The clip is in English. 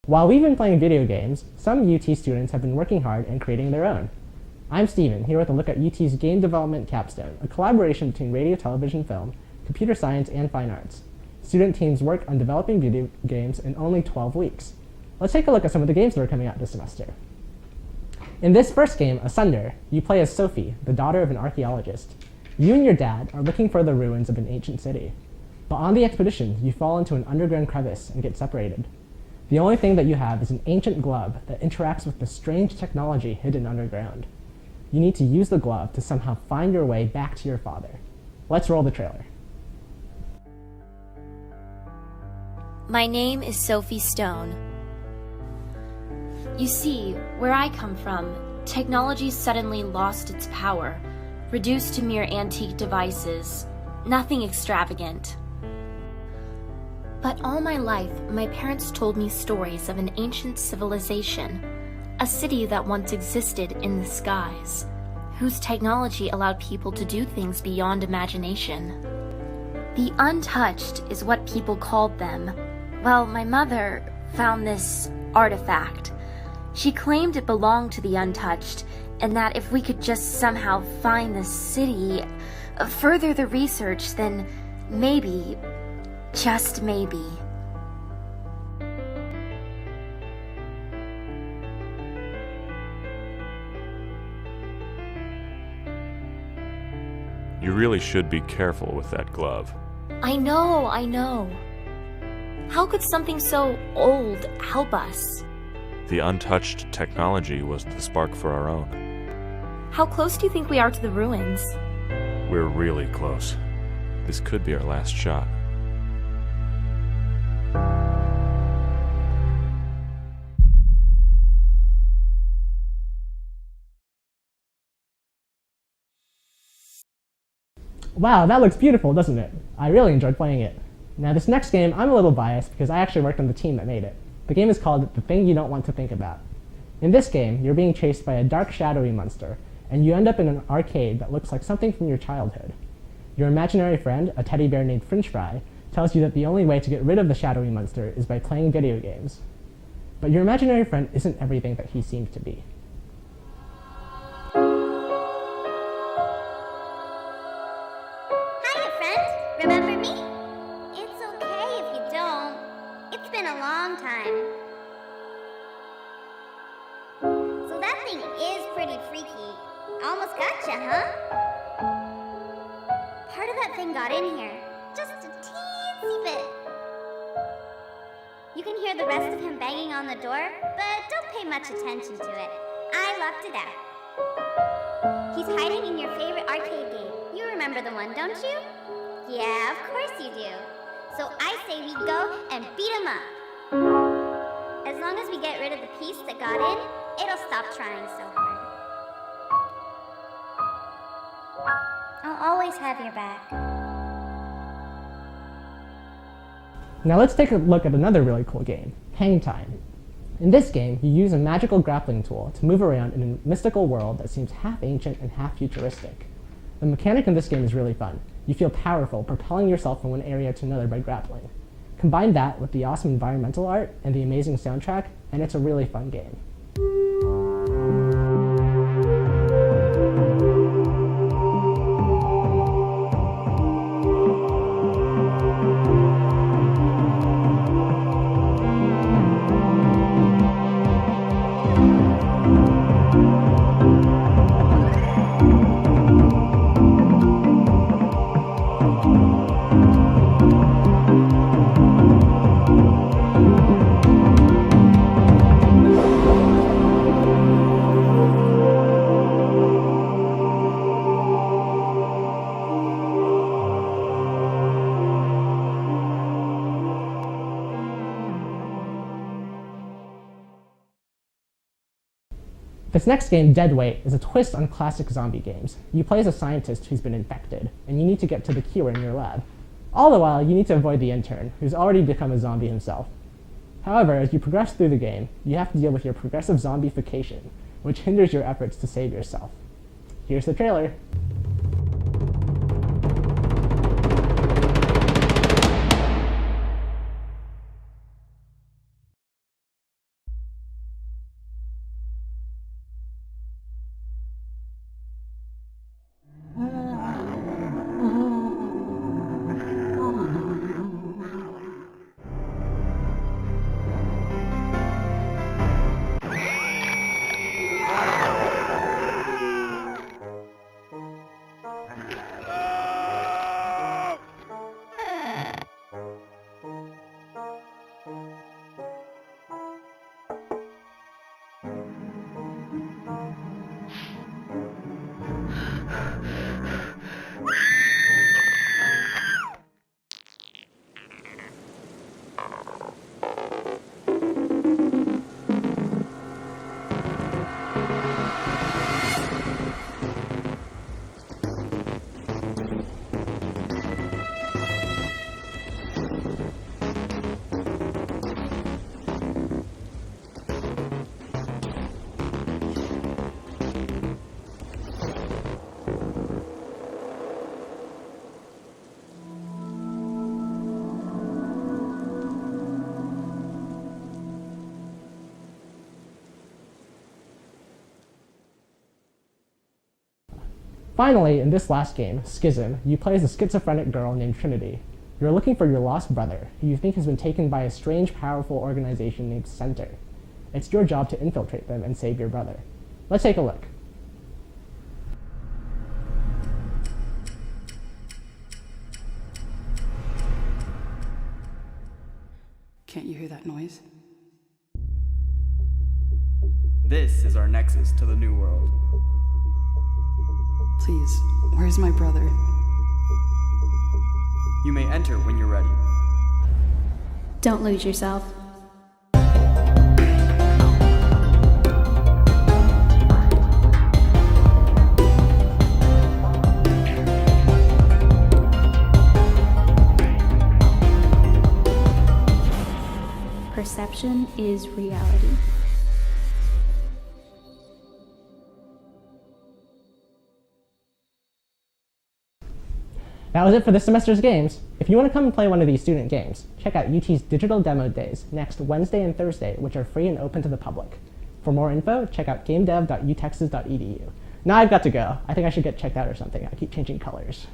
While we've been playing video games, some UT students have been working hard and creating their own. I'm Steven, here with a look at UT's Game Development Capstone, a collaboration between radio, television, film, computer science, and fine arts. Student teams work on developing video games in only 12 weeks. Let's take a look at some of the games that are coming out this semester. In this first game, Asunder, you play as Sophie, the daughter of an archaeologist. You and your dad are looking for the ruins of an ancient city. But on the expedition, you fall into an underground crevice and get separated. The only thing that you have is an ancient glove that interacts with the strange technology hidden underground. You need to use the glove to somehow find your way back to your father. Let's roll the trailer. My name is Sophie Stone. You see, where I come from, technology suddenly lost its power, reduced to mere antique devices, nothing extravagant. But all my life, my parents told me stories of an ancient civilization, a city that once existed in the skies, whose technology allowed people to do things beyond imagination. The untouched is what people called them. Well, my mother found this artifact. She claimed it belonged to the untouched, and that if we could just somehow find the city, further the research, then maybe, just maybe. You really should be careful with that glove. I know. How could something so old help us? The untouched technology was the spark for our own. How close do you think we are to the ruins? We're really close. This could be our last shot. Wow, that looks beautiful, doesn't it? I really enjoyed playing it. Now this next game, I'm a little biased because I actually worked on the team that made it. The game is called The Thing You Don't Want to Think About. In this game, you're being chased by a dark, shadowy monster, and you end up in an arcade that looks like something from your childhood. Your imaginary friend, a teddy bear named French Fry, tells you that the only way to get rid of the shadowy monster is by playing video games. But your imaginary friend isn't everything that he seems to be. Hiya, friend. Remember me? It's okay if you don't. It's been a long time. So that thing is pretty freaky. Almost gotcha, huh? Part of that thing got in here. Just a teensy bit. You can hear the rest of him banging on the door, but don't pay much attention to it. I left it out. He's hiding in your favorite arcade game. You remember the one, don't you? Yeah, of course you do. So I say we go and beat him up. As long as we get rid of the piece that got in, it'll stop trying so hard. I'll always have your back. Now let's take a look at another really cool game, Hang Time. In this game, you use a magical grappling tool to move around in a mystical world that seems half ancient and half futuristic. The mechanic in this game is really fun. You feel powerful, propelling yourself from one area to another by grappling. Combine that with the awesome environmental art and the amazing soundtrack, and it's a really fun game. This next game, Deadweight, is a twist on classic zombie games. You play as a scientist who's been infected, and you need to get to the cure in your lab. All the while, you need to avoid the intern, who's already become a zombie himself. However, as you progress through the game, you have to deal with your progressive zombification, which hinders your efforts to save yourself. Here's the trailer. Finally, in this last game, Schism, you play as a schizophrenic girl named Trinity. You're looking for your lost brother, who you think has been taken by a strange, powerful organization named Center. It's your job to infiltrate them and save your brother. Let's take a look. Can't you hear that noise? This is our nexus to the New World. Please, where's my brother? You may enter when you're ready. Don't lose yourself. Perception is reality. That was it for this semester's games. If you want to come and play one of these student games, check out UT's Digital Demo Days next Wednesday and Thursday, which are free and open to the public. For more info, check out gamedev.utexas.edu. Now I've got to go. I think I should get checked out or something. I keep changing colors.